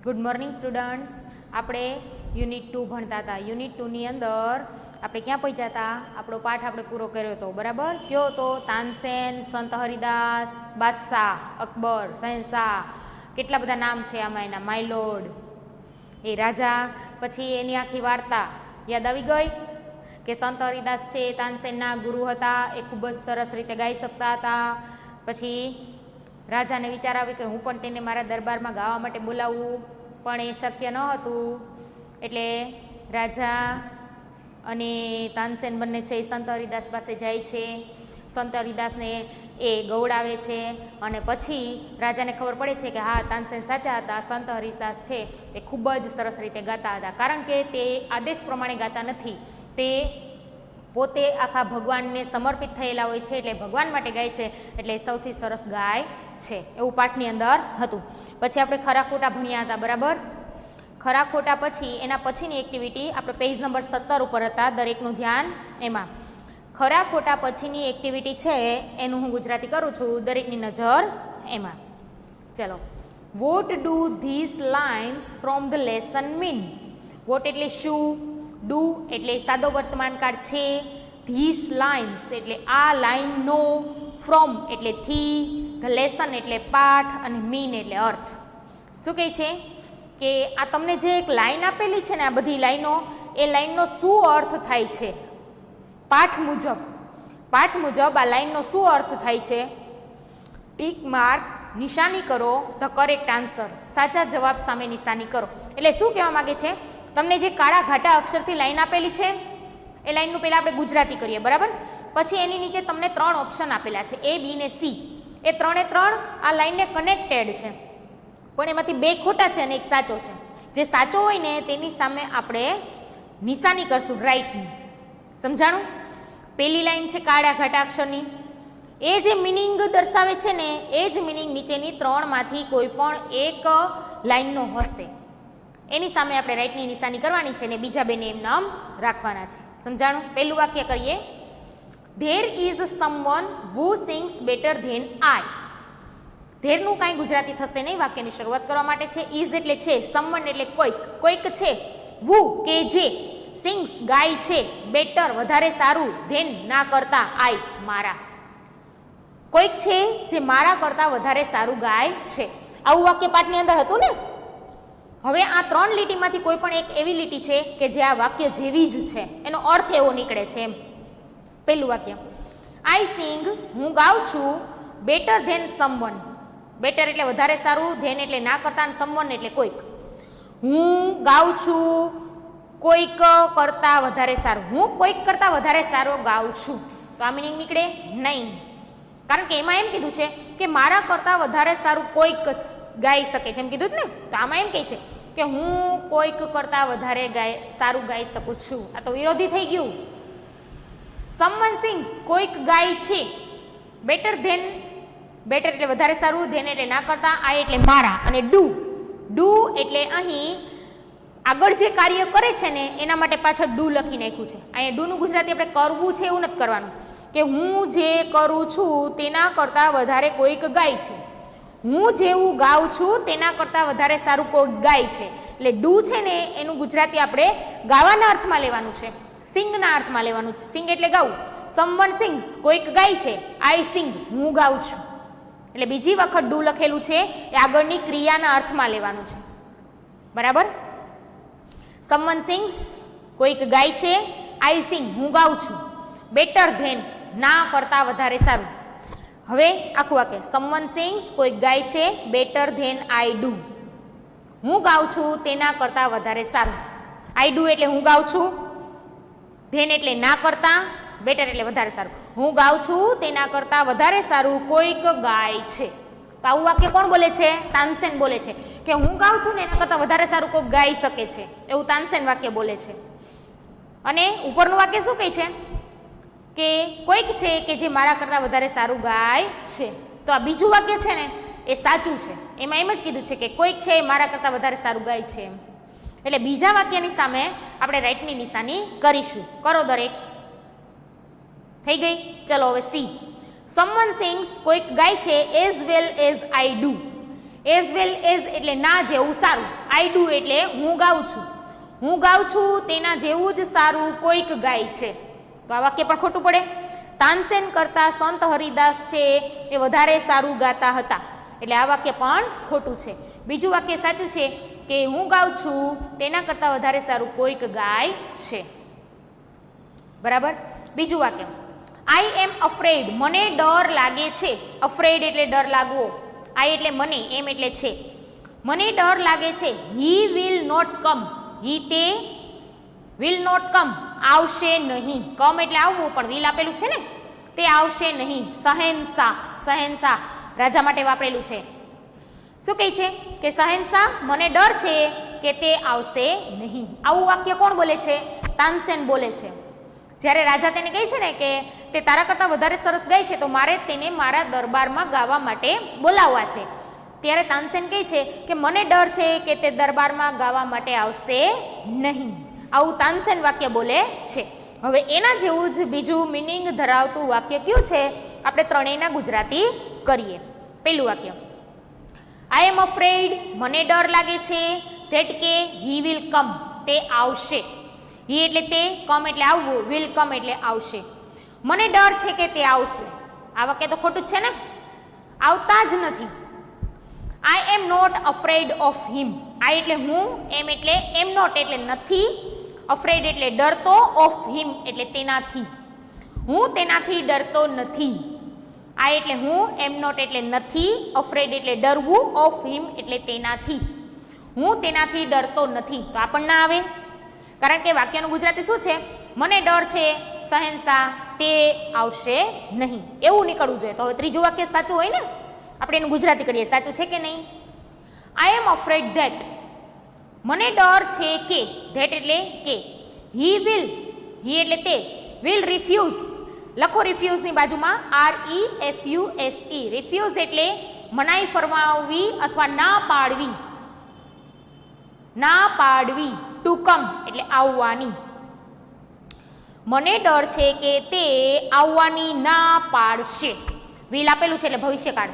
Good morning students. આપણે unit 2 ભણતા હતા. યુનિટ 2 ની અંદર આપણે ક્યાં પહોંચ્યા હતા? આપણો પાઠ આપણે પૂરો કર્યો હતો, બરાબર? કયો હતો? તાનસેન, સંત હરિદાસ, બાદશાહ, અકબર, શહેનશાહ, કેટલા બધા નામ છે આમાં એના, માયલોડ, એ રાજા. પછી એની આખી વાર્તા યાદ આવી ગઈ કે સંત હરિદાસ છે તાનસેનના ગુરુ હતા, એ ખૂબ જ સરસ રીતે ગાઈ શકતા હતા. પછી રાજાને વિચાર આવ્યો કે હું પણ તેને મારા દરબારમાં ગાવા માટે બોલાવું, પણ એ શક્ય ન હતું. એટલે રાજા અને તાનસેન બંને છે એ સંત હરિદાસ પાસે જાય છે. સંત હરિદાસને એ ગૌડાવે છે અને પછી રાજાને ખબર પડે છે કે હા, તાનસેન સાચા હતા, સંત હરિદાસ છે એ ખૂબ જ સરસ રીતે ગાતા હતા. કારણ કે તે આદેશ પ્રમાણે ગાતા નથી, તે પોતે આખા ભગવાનને સમર્પિત થયેલા હોય છે, એટલે ભગવાન માટે ગાય છે, એટલે સૌથી સરસ ગાય છે, એવું પાઠની અંદર હતું. પછી આપણે ખરા ખોટા ભણ્યા હતા, બરાબર? ખરા ખોટા પછી એના પછીની એક્ટિવિટી આપણે પેજ નંબર 17 ઉપર હતા, દરેકનું ધ્યાન એમાં. ખરા ખોટા પછીની એક્ટિવિટી છે એનું હું ગુજરાતી કરું છું, દરેકની નજર એમાં. ચલો, what do this lines from the lesson mean? What એટલે શું, ડુ એટલે સાદો વર્તમાનકાળ છે, ધીસ લાઇન્સ એટલે આ લાઇનનો, ફ્રોમ એટલે થી, ધ લેસન એટલે પાઠ, અને મીન એટલે અર્થ. શું કહે છે કે આ તમને જે એક લાઈન આપેલી છે ને, આ બધી લાઈનો, એ લાઈનનો શું અર્થ થાય છે? પાઠ મુજબ આ લાઈનનો શું અર્થ થાય છે? ટીક માર્ક, નિશાની કરો ધ કરેક્ટ આન્સર, સાચા જવાબ સામે નિશાની કરો. એટલે શું કહેવા માંગે છે? તમને જે કાળા ઘાટા અક્ષરથી લાઈન આપેલી છે, એ લાઈનનું પહેલાં આપણે ગુજરાતી કરીએ, બરાબર? પછી એની નીચે તમને 3 ઓપ્શન આપેલા છે, A, B ને C. એ 3 આ લાઈનને કનેક્ટેડ છે, પણ એમાંથી 2 ખોટા છે અને 1 સાચો છે. જે સાચો હોય ને તેની સામે આપણે નિશાની કરશું, રાઈટની. સમજાણું? પહેલી લાઈન છે કાળા ઘાટા અક્ષરની, એ જે મિનિંગ દર્શાવે છે ને, એ જ મિનિંગ નીચેની 3માંથી કોઈ પણ એક લાઈનનો હશે. એની સામે આપણે રાઈટની નિશાની કરવાની છે ને બીજા 2ને એમ નામ રાખવાના છે. સમજાણું? પહેલું વાક્ય કરીએ. There is someone who sings better than I. ધેરનું કાંઈ ગુજરાતી થશે નહીં, વાક્યની શરૂઆત કરવા માટે છે. ઇઝ એટલે છે, someone એટલે કોઈક છે, who કે જે, સિંગ્સ ગાય છે, બેટર વધારે સારું, ધેન ના કરતા, આઈ મારા. કોઈક છે જે મારા કરતા વધારે સારું ગાય છે. આવું વાક્ય પાઠની અંદર હતું ને. હવે આ 3 લીટીમાંથી કોઈ પણ એક એવી લીટી છે કે જે આ વાક્ય જેવી જ છે, એનો અર્થ એવો નીકળે છે એમ. પહેલું વાક્ય, આઈ સિંગ, હું ગાઉં છું, બેટર ધેન સમવન. બેટર એટલે વધારે સારું, ધેન એટલે ના કરતા, અને સમવન એટલે કોઈક. હું ગાઉં છું કોઈક કરતા વધારે સારું, હું કોઈક કરતા વધારે સારું ગાઉં છું. તો આ મિનિંગ નીકળે નહીં, કારણ કે એમાં એમ કીધું છે કે મારા કરતા વધારે સારું કોઈક ગાઈ શકે છે, એમ કીધું જ ને. તો આમાં એમ કહે છે કે હું કોઈક કરતા વધારે સારું ગાઈ શકું છું. આ તો વિરોધી થઈ ગયું. સમવન સિંગ્સ, કોઈક ગાય છે, બેટર ધેન, બેટર એટલે વધારે સારું, ધેન એટલે ના કરતા, આઈ એટલે મારા, અને ડુ એટલે અહીં આગળ જે કાર્ય કરે છે ને એના માટે પાછળ ડુ લખી નાખ્યું છે. અહીંયા ડુનું ગુજરાતી આપણે કરવું છે એવું નથી કરવાનું, કે હું જે કરું છું તેના કરતાં વધારે કોઈક ગાય છે, હું જેવું ગાઉં છું તેના કરતાં વધારે સારું કોઈક ગાય છે. એટલે ડુ છે ને એનું ગુજરાતી આપણે ગાવાના અર્થમાં લેવાનું છે, સિંગના અર્થમાં લેવાનું છે. સિંગ એટલે ગાવું. સમવન સિંગ્સ, કોઈક ગાય છે, આઈ સિંગ, હું ગાઉં છું. એટલે બીજી વખત ડુ લખેલું છે એ આગળની ક્રિયાના અર્થમાં લેવાનું છે, બરાબર? સમવન સિંગ્સ, કોઈક ગાય છે, આઈ સિંગ, હું ગાઉં છું, બેટર ધેન, ના કરતા વધારે સારું. હવે આખું વાક્ય, સમવન સિંગ્સ, કોઈક ગાય છે, બેટર ધેન આઈ ડુ, હું ગાઉં છું તેના કરતાં વધારે સારું. આઈ ડુ એટલે હું ગાઉં છું, ધેન એટલે ના કરતા, બેટર એટલે વધારે સારું. હું ગાઉં છું તેના કરતાં વધારે સારું કોઈક ગાય છે. તો આવું વાક્ય કોણ બોલે છે? તાનસેન બોલે છે કે હું ગાઉં છું ને એના કરતાં વધારે સારું કોઈક ગાઈ શકે છે, એવું તાનસેન વાક્ય બોલે છે. અને ઉપરનું વાક્ય શું કહે છે? કે કોઈક છે કે જે મારા કરતાં વધારે સારું ગાય છે. તો આ બીજું વાક્ય છે ને એ સાચું છે. એમાં એમ જ કીધું છે કે કોઈક છે મારા કરતાં વધારે સારું ગાય છે એમ. એટલે બીજા વાક્યની સામે આપણે રાઈટની નિશાની કરીશું. કરો દરેક. થઈ ગઈ? ચલો હવે સી. સમવન સિંગ્સ, કોઈક ગાય છે, as well as I do. As well as એટલે ના જેવું સારું, આઈ ડુ એટલે હું ગાઉં છું. હું ગાઉં છું તેના જેવું જ સારું કોઈક ગાય છે. તો આ વાક્ય પણ ખોટું પડે. તાનસેન કરતા સંત હરિદાસ છે એ વધારે સારું ગાતા હતા, એટલે આ વાક્ય પણ ખોટું છે. બીજું વાક્ય સાચું છે કે હું ગાઉં છું તેના કરતાં વધારે સારું કોઈક ગાય છે. બરાબર. બીજું વાક્ય, આઈ એમ અફ્રેડ, મને ડર લાગે છે. અફ્રેડ એટલે ડર લાગવો, આઈ એટલે મને, એમ એટલે છે. મને ડર લાગે છે. હી વિલ નોટ કમ, હી તે વિલ નોટ કમ આવશે નહીં. કમ એટલે આવવું, પણ વિલ આપેલું છે ને, તે આવશે નહીં. શહેનશાહ, શહેનશાહ રાજા માટે વાપરેલું છે. શું કહે છે કે શહેનશાહ મને ડર છે કે તે આવશે નહીં. આવું વાક્ય કોણ બોલે છે? તાનસેન બોલે છે. જ્યારે રાજા તેને કહે છે ને કે તે તારા કરતાં વધારે સરસ ગાય છે તો મારે તેને મારા દરબારમાં ગાવા માટે બોલાવવા છે, ત્યારે તાનસેન કહે છે કે મને ડર છે કે તે દરબારમાં ગાવા માટે આવશે નહીં. આવું તાનસેન વાક્ય બોલે છે. હવે એના જેવું જ બીજું મિનિંગ ધરાવતું વાક્ય કયું છે? આપણે ત્રણેયના ગુજરાતી કરીએ. પહેલું વાક્ય, આઈ એમ અફ્રેડ, મને ડર લાગે છે, ધેટ કે હી વિલ કમ, તે આવશે. હી એટલે તે, કમ એટલે આવવું, વિલ કમ એટલે આવશે. મને ડર છે કે તે આવશે. આ વાક્ય તો ખોટું જ છે ને, આવતા જ નથી. I am not afraid of him, I એટલે હું, એમ એટલે એમ નોટ એટલે નથી, અફ્રેડ એટલે ડરતો, ઓફ હિમ એટલે તેનાથી. હું તેનાથી ડરતો નથી. આઈ એટલે હું, એમ નોટ એટલે નથી, અફ્રેડ એટલે ડરવું, ઓફ હિમ એટલે તેનાથી. હું તેનાથી ડરતો નથી. તો આ પણ ના આવે, કારણ કે વાક્યનું ગુજરાતી શું છે? મને ડર છે શહેનશાહ, તે આવશે નહીં, એવું નીકળવું જોઈએ. તો હવે ત્રીજું વાક્ય સાચું હોય ને, આપણે એનું ગુજરાતી કરીએ. સાચું છે કે નહીં? આઈ એમ અફ્રેડ ધેટ, મને ડર છે કે, ધેટ એટલે કે, હી વિલ, હી એટલે તે, વિલ રિફ્યુઝ, લખો રિફ્યુઝની બાજુમાં REFUSE. રિફ્યુઝ એટલે મનાઈ ફરમાવવી અથવા ના પાડવી, ના પાડવી. ટુ કમ એટલે આવવાની. મને ડર છે કે તે આવવાની ના પાડશે. વિલ આપેલું છે એટલે ભવિષ્યકાળ.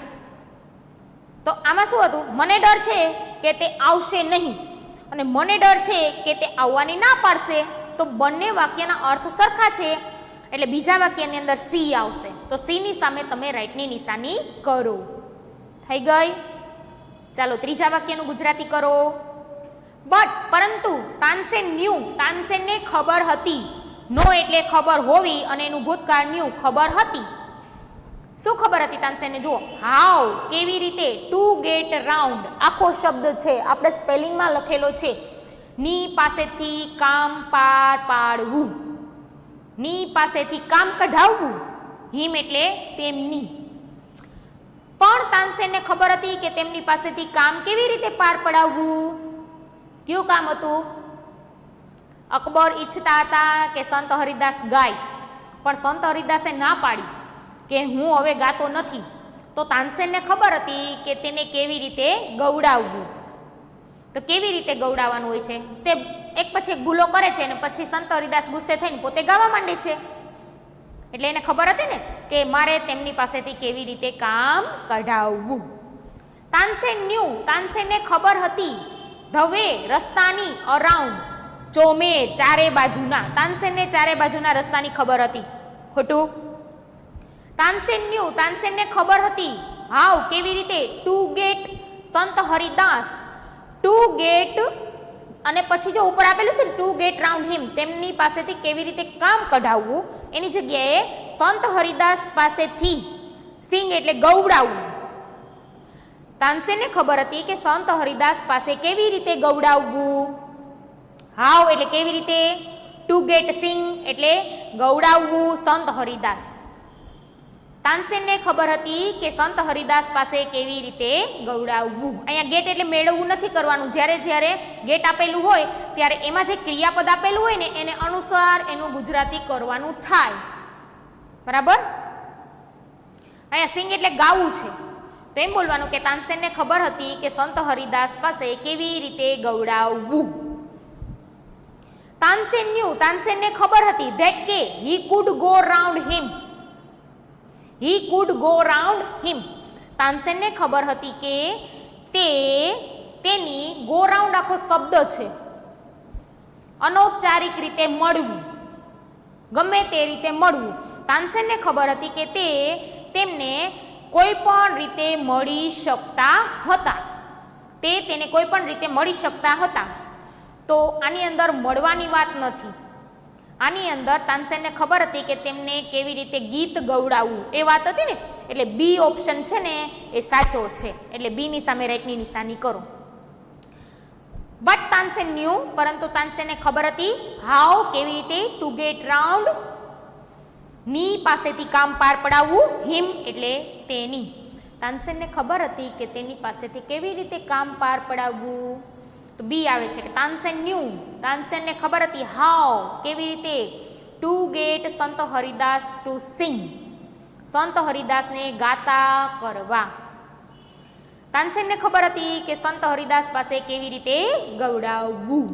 તો આમાં શું હતું? મને ડર છે કે તે આવશે નહીં અને મને ડર છે કે તે આવવાની ના પાડશે. તો બંને વાક્યના અર્થ સરખા છે, એટલે બીજા વાક્યની અંદર સી આવશે. તો સી ની સામે તમે રાઈટની નિશાની કરો. થઈ ગઈ? ચાલો ત્રીજા વાક્યનું ગુજરાતી કરો. બટ પરંતુ તાનસેન ન્યુ, તાનસેનને ખબર હતી. નો એટલે ખબર હોવી અને એનું ભૂતકાળ ન્યુ, ખબર હતી. શું ખબર હતી તાનસેનને? જુઓ, હાઉ કેવી રીતે, ટુ ગેટ રાઉન્ડ આખો શબ્દ છે, આપણે સ્પેલિંગમાં લખેલો છે. ની પાસેથી કામ પાર પાડવું, ની પાસેથી કામ કઢાવવું, હિમ એટલે તેમની. પણ તાનસેનને ખબર હતી કે તેમની પાસેથી કામ કેવી રીતે પાર પડાવવું. કયું કામ હતું? અકબર ઈચ્છતા હતા કે સંત હરિદાસ ગાય, પણ સંત હરિદાસે ના પાડી કે હું હવે ગાતો નથી. તો તાનસેનને ખબર હતી કે તેને કેવી રીતે ગૌડાવવું. તો કેવી રીતે ગૌડાવવાનું હોય છે? તે એક પછી એક ભૂલો કરે છે અને પછી સંત હરિદાસ ગુસ્સે થઈને પોતે ગાવા માંડે છે. એટલે એને ખબર હતી ને કે મારે તેમની પાસેથી કેવી રીતે કામ કઢાવવું. તાનસેન ન્યુ, તાનસેનને ખબર હતી. ધ વે રસ્તાની, અરાઉન્ડ ચોમેર ચારે બાજુના, તાનસેનને ચારે બાજુના રસ્તાની ખબર હતી. ખોટું. તાનસેન ન્યુ, તાનસેનને ખબર હતી. હાઉ કેવી રીતે, ટુ ગેટ સંત હરિદાસ, ટુ ગેટ અને પછી જો ઉપર આપેલું છે ને ટુ ગેટ રાઉન્ડ હિમ, તેમની પાસેથી કેવી રીતે કામ કઢાવવું, એની જગ્યાએ સંત હરિદાસ પાસેથી, સિંગ એટલે ગૌડાવવું. તાનસેનને ખબર હતી કે સંત હરિદાસ પાસે કેવી રીતે ગૌડાવવું. હાઉ એટલે કેવી રીતે, ટુ ગેટ સિંગ એટલે ગૌડાવવું સંત હરિદાસ. તાનસેનને ખબર હતી કે સંત હરિદાસ પાસે કેવી રીતે ગૌડાવવું. અહીંયા ગેટ એટલે મેળવવું નથી કરવાનું. જ્યારે જ્યારે ગેટ આપેલું હોય ત્યારે એમાં જે ક્રિયાપદ આપેલું હોય ને એને અનુસાર એનું ગુજરાતી કરવાનું થાય. બરાબર? અહીંયા સિંગ એટલે ગાવું છે, તો એમ બોલવાનું કે તાનસેનને ખબર હતી કે સંત હરિદાસ પાસે કેવી રીતે ગૌડાવવું. તાનસેન ન્યુ, તાનસેનને ખબર હતી ધેટ કે he could go round him, he could go round him. તાનસેનને ખબર હતી કે તે તેની ગો રાઉન્ડ આખો શબ્દ છે, અનૌપચારિક રીતે મળવું, ગમે તે રીતે મળવું. તાનસેનને ખબર હતી કે તેમને કોઈ પણ રીતે મળી શકતા હતા, તેને કોઈ પણ રીતે મળી શકતા હતા. તો આની અંદર મળવાની વાત નથી, આની અંદર તાનસેનને ખબર હતી કે તેમને કેવી રીતે ગીત ગવડાવવું એ વાત હતી ને, એટલે બી ઓપ્શન છે ને એ સાચો છે, એટલે બી ની સામે રાઈટની નિશાની કરો. બટ તાનસેન ન્યુ, પરંતુ તાનસેનને ખબર હતી હાઉ, કેવી રીતે, ટુ ગેટ રાઉન્ડ, ની પાસેથી કામ પાર પડાવવું, હિમ એટલે તેની. તાનસેનને ખબર હતી કે તેની પાસેથી કેવી રીતે કામ પાર પડાવવું, તો બી આવે છે કે તાનસેન ન્યુ, તાનસેનને ખબર હતી હાઉ, કેવી રીતે, ટુ ગેટ સંત હરિદાસ ટુ સિંગ, સંત હરિદાસને ગાતા કરવા. તાનસેનને ખબર હતી કે સંત હરિદાસ પાસે કેવી રીતે ગવડાવવું.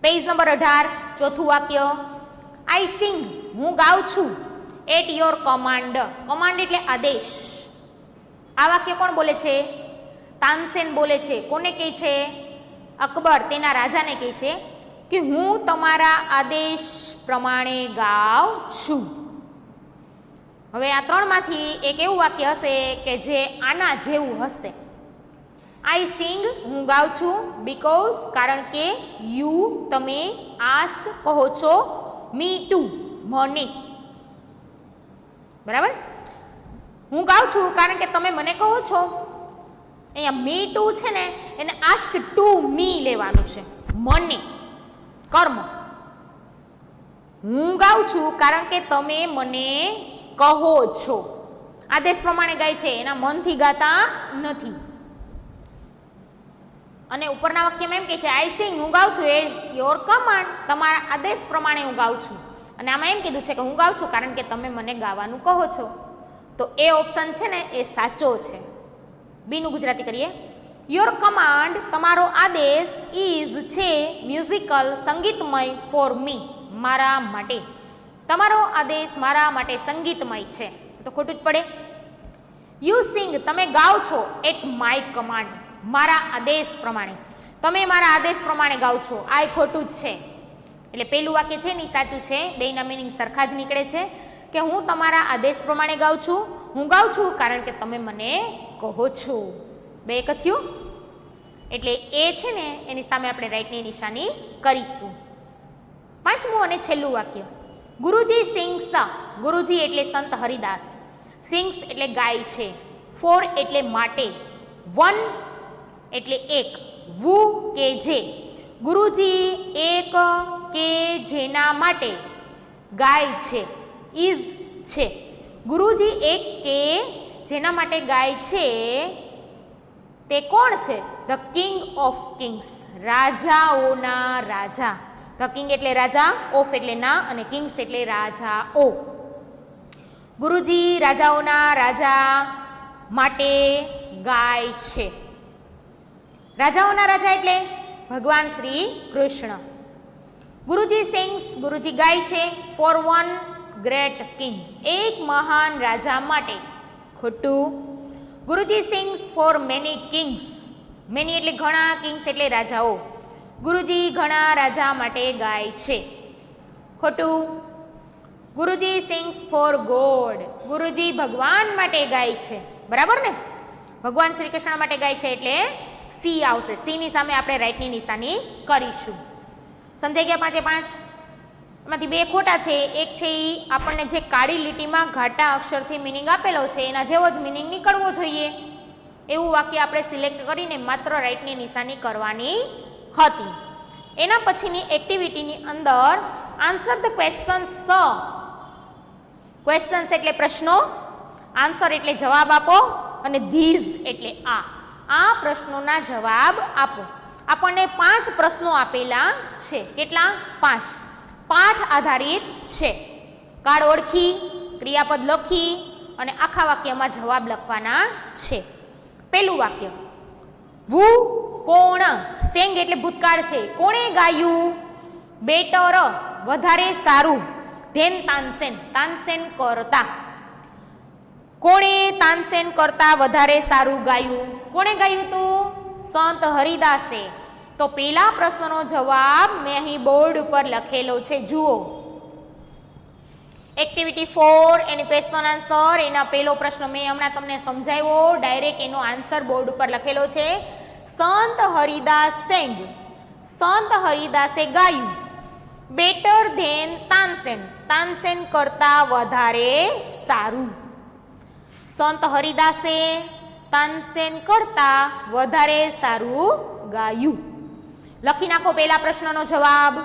પેજ નંબર 18, ચોથું વાક્ય, આઈ સિંગ, હું ગાઉં છું, એટ યોર કમાન્ડ, કમાન્ડ એટલે આદેશ. આ વાક્ય કોણ બોલે છે? તાનસેન બોલે છે. કોને કહે છે? અકબર તેના રાજાને કહે છે કે હું તમારા આદેશ પ્રમાણે ગાઉં છું. હવે આ ત્રણમાંથી એક એવું વાક્ય હશે કે જે આના જેવું હશે. આઈ સિંગ, હું ગાઉં છું, બીકોઝ, કારણ કે, યુ, તમે, આસ્ક, કહો છો, મી ટુ, મને. બરાબર? હું ગાઉં છું કારણ કે તમે મને કહો છો. અહીંયા મી ટુ છે ને એને આસ્ક ટુ મી લેવાનું છે, મને, કર્મ. હું ગાઉં છું કારણ કે તમે મને કહો છો. આદેશ પ્રમાણે ગાય છે, એના મનથી ગાતા નથી. અને ઉપરના વાક્યમાં એમ કે છે આઈ સિંગ, હું ગાઉં છું, એઝ યોર કમાન્ડ, તમારા આદેશ પ્રમાણે હું ગાઉં છું. અને આમાં એમ કીધું છે કે હું ગાઉં છું કારણ કે તમે મને ગાવાનું કહો છો. તો એ ઓપ્શન છે ને એ સાચો છે. બીનું ગુજરાતી કરીએ. યોર કમાન્ડ, તમારો આદેશ, ઇઝ છે મ્યુઝિકલ, સંગીતમય, ફોર મી, મારા માટે. તમારો આદેશ મારા માટે સંગીતમય છે, તો ખોટું જ પડે. યુ સિંગ, તમે ગાઓ છો, એટ માય કમાન્ડ, મારા આદેશ પ્રમાણે. તમે મારા આદેશ પ્રમાણે ગાઓ છો, આ ખોટું જ છે. એટલે પેલું વાક્ય છે ને સાચું છે, બેયના મીનિંગ સરખા જ નીકળે છે કે હું તમારા આદેશ પ્રમાણે ગાઉં છું, હું ગાઉં છું કારણ કે તમે મને કહો છો. બે એક થયું. એટલે એ છે ને એની સામે આપણે રાઈટની નિશાની કરીશું. પાંચમું અને છેલ્લું વાક્ય, ગુરુજી સિંગ્સ, ગુરુજી એટલે સંત હરિદાસ, સિંગ્સ એટલે ગાય છે, ફોર એટલે માટે, વન એટલે એક, વુ કે જે. ગુરુજી એક કે જેના માટે ગાય છે, ઇઝ છે. ગુરુજી એક કે જેના માટે ગાય છે તે કોણ છે? ધ કિંગ ઓફ કિંગ્સ, રાજાઓના રાજા. ધ કિંગ એટલે રાજા, ઓફ એટલે ના, અને કિંગ્સ એટલે રાજાઓ. ગુરુજી રાજાઓના રાજા માટે ગાય છે. રાજાઓના રાજા એટલે ભગવાન શ્રી કૃષ્ણ. ગુરુજી સિંગ્સ, ગુરુજી ગાય છે, ફોર વન ગ્રેટ કિંગ, એક મહાન રાજા માટે. ખોટું. Guruji sings for many kings, many એટલે ઘણા, કિંગ્સ એટલે રાજાઓ. ગુરુજી ઘણા રાજા માટે ગાય છે. ખોટું. ગુરુજી સિંગ્સ ફોર ગોડ, ગુરુજી ભગવાન માટે ગાય છે. બરાબર ને? ભગવાન શ્રી કૃષ્ણ માટે ગાય છે એટલે સી આવશે. સી ની સામે આપણે રાઈટની નિશાની કરીશું. સમજાઈ ગયા? પાંચે પાંચ. એમાંથી બે ખોટા છે. એક છે એ આપણને જે કાળી લીટીમાં ઘાટા અક્ષરથી મિનિંગ આપેલો છે એના જેવો જ મિનિંગ નીકળવો જોઈએ એવું વાક્ય આપણે સિલેક્ટ કરીને માત્ર રાઈટની નિશાની કરવાની હતી. એના પછીની એક્ટિવિટીની અંદર આન્સર ધ ક્વેશ્ચન્સ. ક્વેશ્ચન્સ એટલે પ્રશ્નો, આન્સર એટલે જવાબ આપો, અને ધીઝ એટલે આ પ્રશ્નોના જવાબ આપો. આપણને 5 પ્રશ્નો આપેલા છે. કેટલા? 5. પાઠ આધારિત છે. કાર્ડ ઓળખી, ક્રિયાપદ લખી અને આખા વાક્યમાં જવાબ લખવાના છે. પહેલું વાક્ય, વુ કોણ, સેંગ એટલે ભૂતકાળ છે, કોણે ગાયું? બેટર વધારે સારું, ધેન તાનસેન તાનસેન કરતા. કોણે તાનસેન કરતા વધારે સારું ગાયું? કોણે ગાયું તું? સંત હરિદાસે. તો પેલા પ્રશ્નનો જવાબ મેં અહીં બોર્ડ ઉપર લખેલો છે, જુઓ. એક્ટિવિટી 4 એની ક્વેશ્ચન આન્સર, એના પેલો પ્રશ્ન મેં હમણાં તમને સમજાવ્યો, ડાયરેક્ટ એનો આન્સર બોર્ડ ઉપર લખેલો છે. સંત હરિદાસ સેંગ, સંત હરિદાસે ગાયું બેટર ધેન તાનસેન, તાનસેન કરતા વધારે સારું. સંત હરિદાસે તાનસેન કરતા વધારે સારું ગાયું. લખી નાખો પેલા પ્રશ્નનો જવાબ.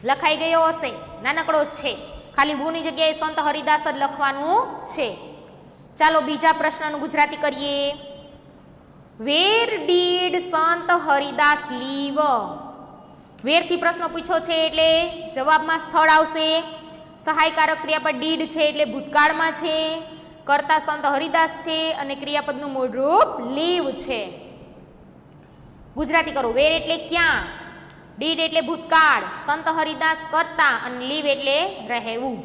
લખાઈ ગયો હશે, નાનકડો જ છે, ખાલી વુની જગ્યાએ સંત હરિદાસ જ લખવાનું છે. ચાલો બીજા પ્રશ્નનું ગુજરાતી કરીએ. વેર ડીડ સંત હરિદાસ લીવ? વેર થી પ્રશ્ન પૂછ્યો છે એટલે જવાબમાં સ્થળ આવશે. સહાયકારક ક્રિયાપદ ડીડ છે એટલે ભૂતકાળમાં છે, કર્તા સંત હરિદાસ છે અને ક્રિયાપદનું મૂળ રૂપ લીવ છે. ગુજરાતી કરો. વેર એટલે ક્યાં, ડીડ એટલે ભૂતકાળ, સંત હરિદાસ કર્તા અને લીવ એટલે રહેવું.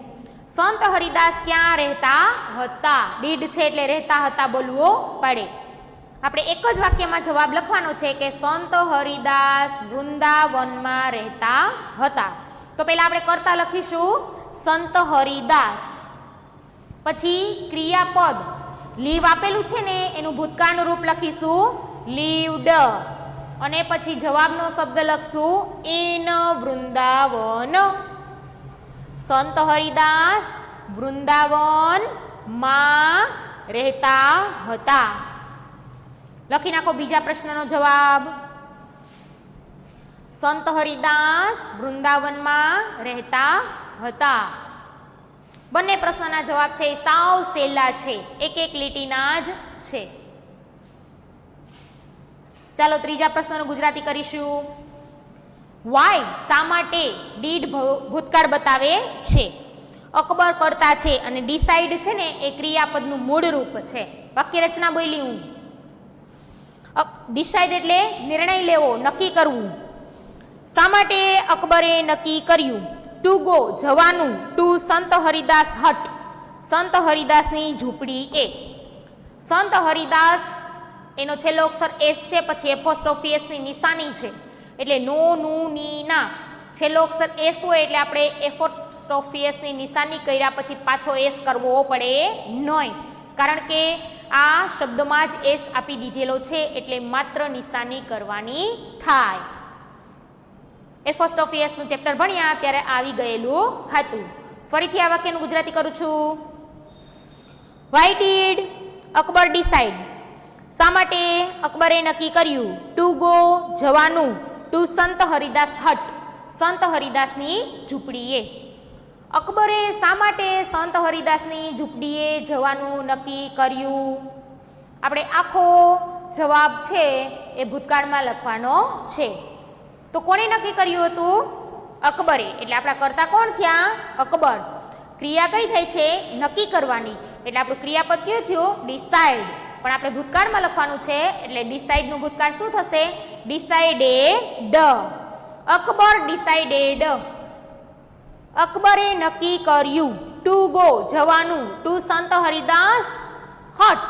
સંત હરિદાસ ક્યાં રહેતા હતા? ડીડ છે એટલે રહેતા હતા બોલવો પડે. આપણે એક જ વાક્યમાં જવાબ લખવાનો છે કે સંત હરિદાસ વૃંદાવનમાં રહેતા હતા. તો પહેલા આપણે કર્તા લખીશું સંત હરિદાસ, પછી ક્રિયાપદ લીવ આપેલું છે ને એનું ભૂતકાળનું રૂપ લખીશું લીવડ, અને પછી જવાબનો શબ્દ લખશું ઇન વૃંદાવન. સંત હરિદાસ વૃંદાવન માં રહેતા હતા. લખી નાખો બીજા પ્રશ્નનો જવાબ. સંત હરિદાસ વૃંદાવનમાં રહેતા હતા. બંને પ્રશ્નના જવાબ છે સાવ સહેલા છે, એક એક લીટીના જ છે. ચાલો ત્રીજા પ્રશ્નનું ગુજરાતી કરીશું. વાય શા માટે ડીડ ભૂતકાળ બતાવે છે? અકબર કરતા છે અને ડિસાઇડ છે ને એ ક્રિયાપદનું મૂળ રૂપ છે. વાક્ય રચના બોલી હું. ડિસાઇડ એટલે નિર્ણય લેવો, નક્કી કરવું. શા માટે અકબરે નક્કી કર્યું? ટુ ગો જવાનું, ટુ સંત હરિદાસ હટ, સંત હરિદાસની ઝૂંપડી એ. સંત હરિદાસ એનો છેલ્લો અક્ષર એસ છે, પછી એપોસ્ટ્રોફી એસ ની નિશાની છે એટલે નો નું ની ના છેલ્લો અક્ષર એસ હોય એટલે આપણે એપોસ્ટ્રોફી એસ ની નિશાની કર્યા પછી પાછો એસ કરવો પડે નહીં, કારણ કે આ શબ્દમાં જ એસ આપી દીધેલો છે એટલે માત્ર નિશાની કરવાની થાય. એપોસ્ટ્રોફી એસ નું ચેપ્ટર ભણ્યા ત્યારે આવી ગયેલું હતું. ફરીથી આ વાક્યનું ગુજરાતી કરું છું. Why did Akbar decide? શા માટે અકબરે નક્કી કર્યું? ટુ ગો જવાનું, ટુ સંત હરિદાસ હટ, સંત હરિદાસની ઝૂંપડીએ. અકબરે શા માટે સંત હરિદાસની ઝૂંપડીએ જવાનું નક્કી કર્યું? આપણે આખો જવાબ છે એ ભૂતકાળમાં લખવાનો છે. તો કોણે નક્કી કર્યું હતું? અકબરે. એટલે આપણા કર્તા કોણ થયા? અકબર. ક્રિયા કઈ થઈ છે? નક્કી કરવાની. એટલે આપણું ક્રિયાપદ કયું થયું? ડિસાઇડ. પણ આપણે ભૂતકાળમાં લખવાનું છે એટલે ડિસાઇડ નું ભૂતકાળ શું થશે? ડિસાઇડેડ. અકબર ડિસાઇડેડ. અકબરે નક્કી કર્યું. ટુ ગો જવાનું, ટુ સંત હરિદાસ હટ,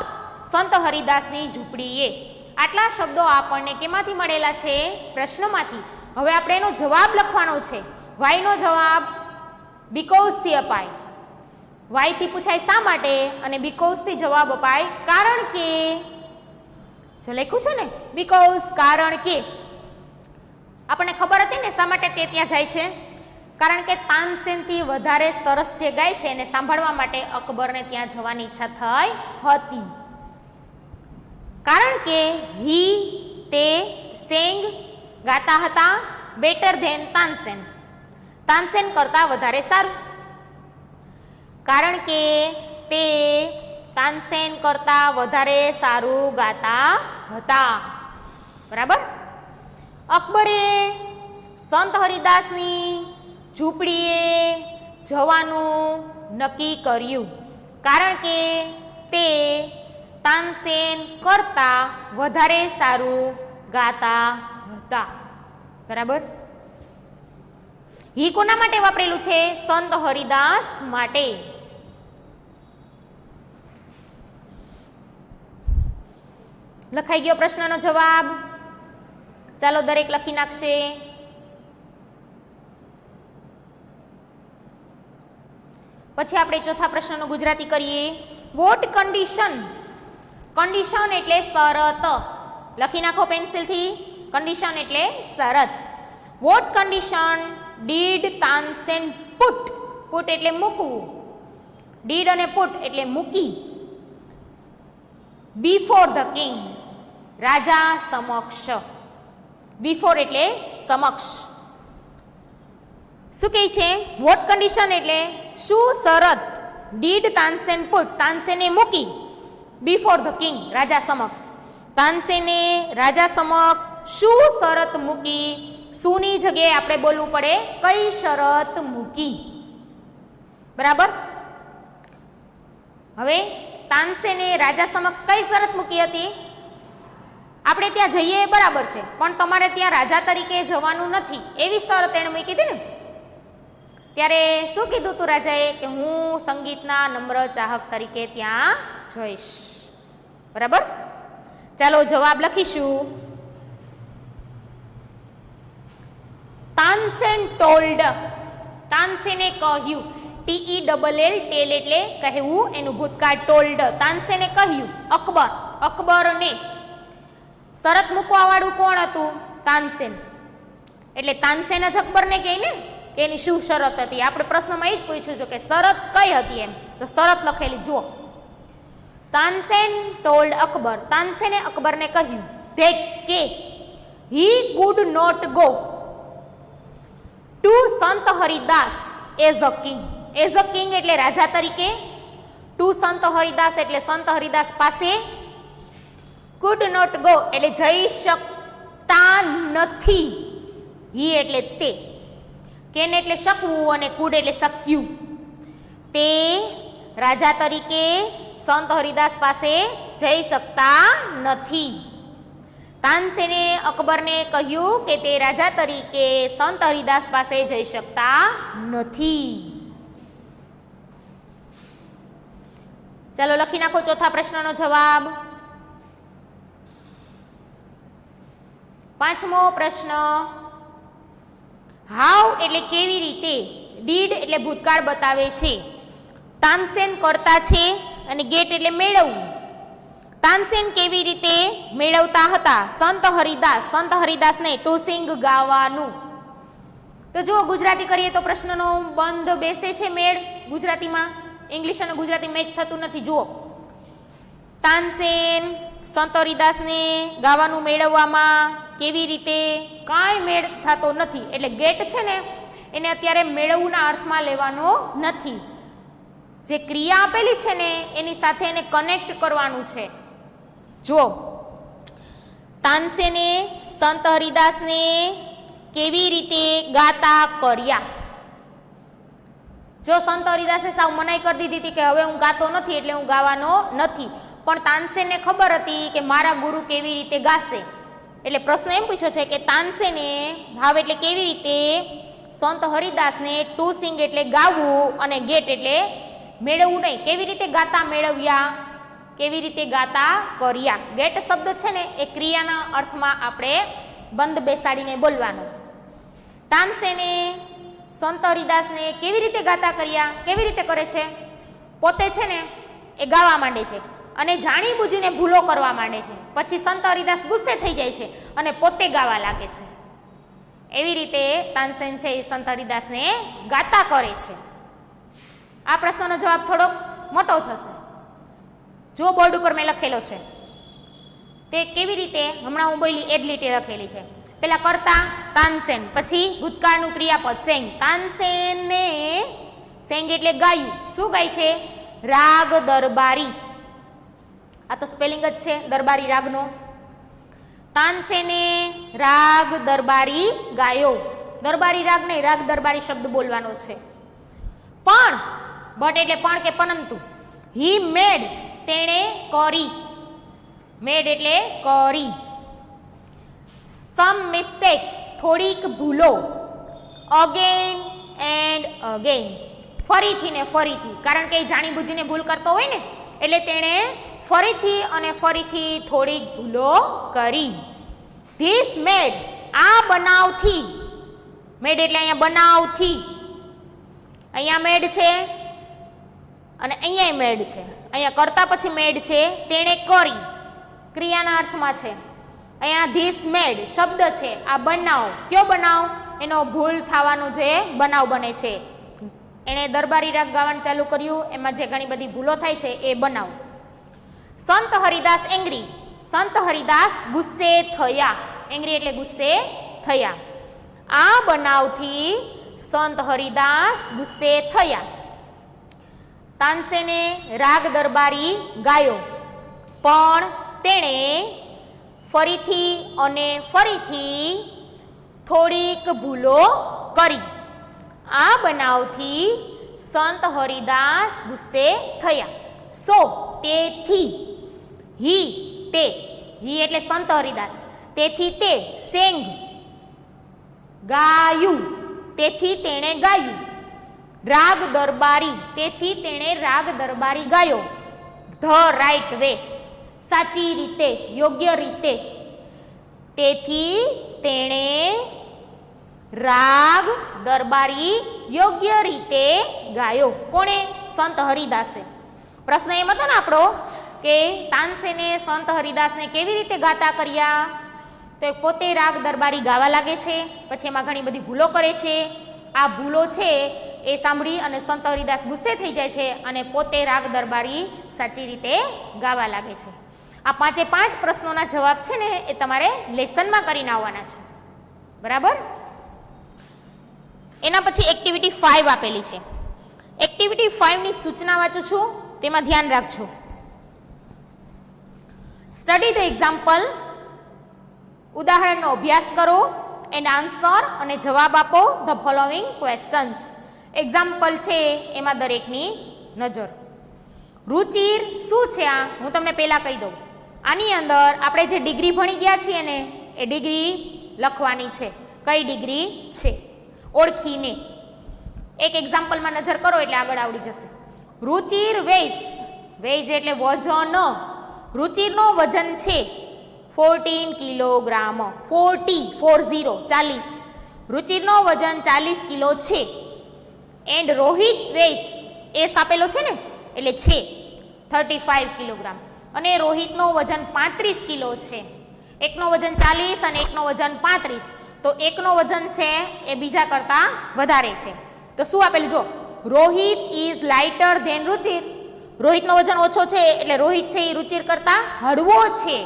સંત હરિદાસની ઝૂંપડીએ. આટલા શબ્દો આપણને કેમાંથી મળેલા છે? પ્રશ્નમાંથી. હવે આપણે એનો જવાબ લખવાનો છે. વાય નો જવાબ બીકોઝ થી અપાય. વાય થી પૂછાય શા માટે અને બીકોઝ થી જવાબ અપાય કારણ કે. જો લખ્યું છે ને બીકોઝ કારણ કે. આપણને ખબર હતી ને શા માટે તે ત્યાં જાય છે? કારણ કે તાનસેન થી વધારે સરસ જે ગાય છે એને સાંભળવા માટે અકબરને ત્યાં જવાની ઈચ્છા થઈ હતી. કારણ કે હી તે સેંગ ગાતા હતા બેટર ધેન તાનસેન, તાનસેન કરતા વધારે સારું. કારણ કે તે તાનસેન કરતા વધારે સારું ગાતા હતા. બરાબર. અકબરે સંત હરિદાસની ઝૂંપડીએ જવાનું નક્કી કર્યું કારણ કે તે તાનસેન કરતા વધારે સારું ગાતા હતા. બરાબર. હી કોના માટે વાપરેલું છે? સંત હરિદાસ માટે. લખાઈ ગયો પ્રશ્નનો જવાબ? ચાલો દરેક લખી નાખશે. પછી આપણે ચોથા પ્રશ્નનું ગુજરાતી કરીએ. Vote condition? કન્ડિશન એટલે શરત. લખી નાખો પેન્સિલથી. કન્ડિશન એટલે શરત. What condition did Tansen put? Put એટલે મૂકવું. ડીડ અને પુટ એટલે મૂકી. બિફોર ધ કિંગ, રાજા સમક્ષ. બિફોર એટલે સમક્ષ. શું કહે છે? વોટ કન્ડિશન એટલે શું શરત? ડીડ તાનસેન પુટ, તાનસેને મૂકી. બિફોર ધ કિંગ, રાજા સમક્ષ. તાનસેને રાજા સમક્ષ શું શરત મૂકી? શુંની જગ્યાએ આપણે બોલવું પડે કઈ શરત મૂકી. બરાબર. હવે તાનસેને રાજા સમક્ષ કઈ શરત મૂકી હતી? આપણે ત્યાં જઈએ બરાબર છે, પણ તમારે ત્યાં રાજા તરીકે જવાનું નથી એવી શરત એણે મૂકી હતી ને. ત્યારે શું કીધું તું રાજાએ? કે હું સંગીતના નમ્ર ચાહક તરીકે ત્યાં જઈશ. બરાબર. ચાલો જવાબ લખીશું. તાનસેન ટોલ્ડ, તાનસેને કહ્યું. TELL, ટેલ એટલે કહેવું, એનું ભૂતકાળ ટોલ્ડ. તાનસેને કહ્યું. અકબર, અકબરને. શરત મૂકવા વાળું કોણ હતું? તાનસેન. એટલે તાનસેન જ અકબરને કહે ને કે એની શું શરત હતી. આપણે પ્રશ્નમાં એ જ પૂછ્યું છે કે શરત કઈ હતી એમ. તો શરત લખેલી જુઓ. તાનસેન ટોલ્ડ અકબર, તાનસેને અકબરને કહ્યું that કે he could not go to સંત Haridas as a king. as a king એટલે રાજા તરીકે. to સંત હરિદાસ એટલે સંત હરિદાસ પાસે. could not go એટલે જઈ શકતા નથી. he એટલે તે. કેન એટલે શકવું અને could એટલે શક્યું. તે રાજા તરીકે સંત હરિદાસ પાસે જઈ શકતા નથી. તાનસેને અકબરને કહ્યું કે તે રાજા તરીકે સંત હરિદાસ પાસે જઈ શકતા નથી. ચાલો લખી નાખો ચોથા પ્રશ્નનો જવાબ. પાંચમો પ્રશ્ન. હાઉ એટલે કેવી રીતે. ડીડ એટલે ભૂતકાળ બતાવે છે. તાનસેન કરતા છે અને ગેટ એટલે મેળવવું. તાનસેન કેવી રીતે મેળવતા હતા? સંત હરિદાસ, સંત હરિદાસને ટુ સિંગ ગાવાનું. તો જો ગુજરાતી કરીએ તો પ્રશ્નનો બંધ બેસે છે મેળ ગુજરાતીમાં. ઇંગ્લિશ અને ગુજરાતી મેચ થતું નથી. જુઓ, તાનસેન સંત હરિદાસને ગાવાનું મેળવવામાં કેવી રીતે કાંઈ મેળ થતો નથી. એટલે ગેટ છે ને એને અત્યારે મેળવવાના અર્થમાં લેવાનો નથી. જે ક્રિયા આપેલી છે ને એની સાથે એને કનેક્ટ કરવાનું છે. જો તાનસેને સંત હરિદાસને કેવી રીતે ગાતા કર્યા. જો સંત હરિદાસે સાવ મનાઈ કરી દીધી હતી કે હવે હું ગાતો નથી એટલે હું ગાવાનો નથી, પણ તાનસેનને ખબર હતી કે મારા ગુરુ કેવી રીતે ગાશે. એટલે પ્રશ્ન એમ પૂછ્યો છે કે તાનસેને ભાવ એટલે કેવી રીતે સંત હરિદાસને ટુ સિંગ એટલે ગાવું અને ગેટ એટલે મેળવવું નહીં, કેવી રીતે ગાતા મેળવ્યા, કેવી રીતે ગાતા કર્યા. ગેટ શબ્દ છે ને એ ક્રિયાના અર્થમાં આપણે બંધ બેસાડીને બોલવાનું. તાનસેને સંત હરિદાસને કેવી રીતે ગાતા કર્યા. કેવી રીતે કરે છે? પોતે છે ને એ ગાવા માંડે છે અને જાણી બુજીને ભૂલો કરવા માંડે છે. પછી સંત હરિદાસ ગુસ્સે થઈ જાય છે અને પોતે ગાવા લાગે છે. એવી રીતે તાનસેન છે એ સંત હરિદાસને ગાતા કરે છે. આ પ્રશ્નનો જવાબ થોડોક મોટો થશે. જો બોર્ડ ઉપર મેં લખેલો છે તે કેવી રીતે હમણાં હું બોલી એ જ લીટે લખેલી છે. પેલા કરતા તાનસેન, પછી ભૂતકાળનું ક્રિયાપદ સેંગ. તાનસેને સેંગ એટલે ગાયું. શું ગાય છે? રાગ દરબારી. આ તો સ્પેલિંગ જ છે દરબારી રાગનો. તાનસેને રાગ દરબારી ગાયો. દરબારી રાગ નહીં, રાગ દરબારી શબ્દ બોલવાનો છે. પણ બટ એટલે પણ કે પરંતુ. હી મેડ તેણે કરી. મેડ એટલે કરી. સમ મિસ્ટેક થોડીક ભૂલો. અગેન એન્ડ અગેન, ફરીથી ને ફરીથી, કારણ કે એ જાણીબૂજીને ભૂલ કરતો હોય ને એટલે તેણે ફરીથી અને ફરીથી થોડીક ભૂલો કરી. ધીસ મેડ, આ બનાવથી, મેડ એટલે અહીંયા બનાવથી, અહીંયા મેડ છે અને અહીંયા મેડ છે, અહીંયા કરતા પછી મેડ છે, તેણે કરી, ક્રિયાના અર્થમાં છે. અહીંયા ધીસ મેડ શબ્દ છે, આ બનાવ, કયો બનાવ? એનો ભૂલ થવાનો જે બનાવ બને છે. એણે દરબારી રાગ ગાવાનું ચાલુ કર્યું, એમાં જે ઘણી બધી ભૂલો થાય છે એ બનાવ. સંત હરિદાસ એંગ્રી, સંત હરિદાસ ગુસ્સે થયા, એંગ્રી એટલે ગુસ્સે થયા. આ બનાવથી સંત હરિદાસ ગુસ્સે થયા. તાનસેને રાગ દરબારી ગાયો, પણ તેણે ફરીથી અને ફરીથી થોડીક ભૂલો કરી. આ બનાવથી સંત હરિદાસ ગુસ્સે થયા. સો તેથી, હી તે, હી એટલે સંત હરિદાસ, તેથી તે, સેંગ ગાયું, તેથી તેણે ગાયું. રાગ દરબારી, તેથી તેણે રાગ દરબારી ગાયો. ધ રાઈટ વે, સાચી રીતે, યોગ્ય રીતે, તેથી તેણે રાગ દરબારી યોગ્ય રીતે ગાયો. કોણે? સંત હરિદાસે. પ્રશ્ન એમ હતો ને આપણો કે તાનસેને સંત હરિદાસને કેવી રીતે ગાતા કર્યા? તો પોતે રાગ દરબારી ગાવા લાગે છે, પછી એમાં ઘણી બધી ભૂલો કરે છે. આ ભૂલો છે એ સાંભળી અને સંત હરિદાસ ગુસ્સે થઈ જાય છે અને પોતે રાગ દરબારી સાચી રીતે ગાવા લાગે છે. આ 5 પ્રશ્નોના જવાબ છે ને એ તમારે લેસનમાં કરીને આવવાના છે, બરાબર? એના પછી એક્ટિવિટી 5 આપેલી છે. એક્ટિવિટી 5 ની સૂચના વાંચું છું, તેમાં ધ્યાન રાખજો. સ્ટડી ધ એક્ઝામ્પલ, ઉદાહરણનો અભ્યાસ કરો, એન્ડ આન્સર અને જવાબ આપો ધ ફોલોઈંગ ક્વેશ્ચન્સ. એક્ઝામ્પલ છે એમાં દરેકની નજર. રુચિર શું છે? આ હું તમને પહેલા કહી દઉં. આની અંદર આપણે જે ડિગ્રી ભણી ગયા છીએ ને એ ડિગ્રી લખવાની છે. કઈ ડિગ્રી છે ઓળખીને. એક એક્ઝામ્પલમાં નજર કરો એટલે આગળ આવડી જશે. રુચિર વેઇસ, વેઇસ એટલે વજન. રુચિરનો વજન છે 14 કિલોગ્રામ. 40. રુચિરનો વજન 40 કિલો છે. એન્ડ રોહિત વેઇસ, એસ આપેલો છે ને એટલે છે 35 કિલોગ્રામ. અને રોહિતનો વજન 35 કિલો છે. એકનો વજન 40 અને એકનો વજન 35, તો એકનો વજન છે એ બીજા કરતા વધારે છે. તો શું આપેલું જો, Rohit is lighter than Ruchir. રોહિતનો વજન ઓછો છે એટલે રોહિત છે એ રુચિર કરતા હળવો છે.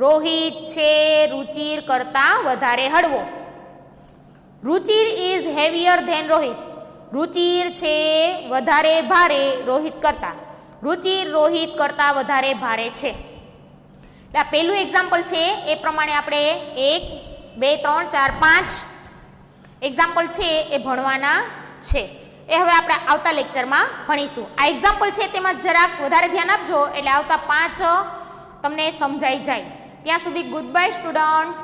રોહિત છે રુચિર કરતા વધારે હળવો. Ruchir is heavier than Rohit. Ruchir છે વધારે ભારે રોહિત કરતા. રુચિર રોહિત કરતા વધારે ભારે છે. એટલે આ પહેલું એક્ઝામ્પલ છે એ પ્રમાણે આપણે 1, 2, 3, 4, 5 એક્ઝામ્પલ છે એ ભણવાના છે. એ હવે આપણે આવતા લેક્ચરમાં ભણીશું. આ એક્ઝામ્પલ છે તેમાં જરાક વધારે ધ્યાન આપજો એટલે આવતા 5 તમને સમજાઈ જાય. ત્યાં સુધી ગુડ બાય સ્ટુડન્ટ્સ.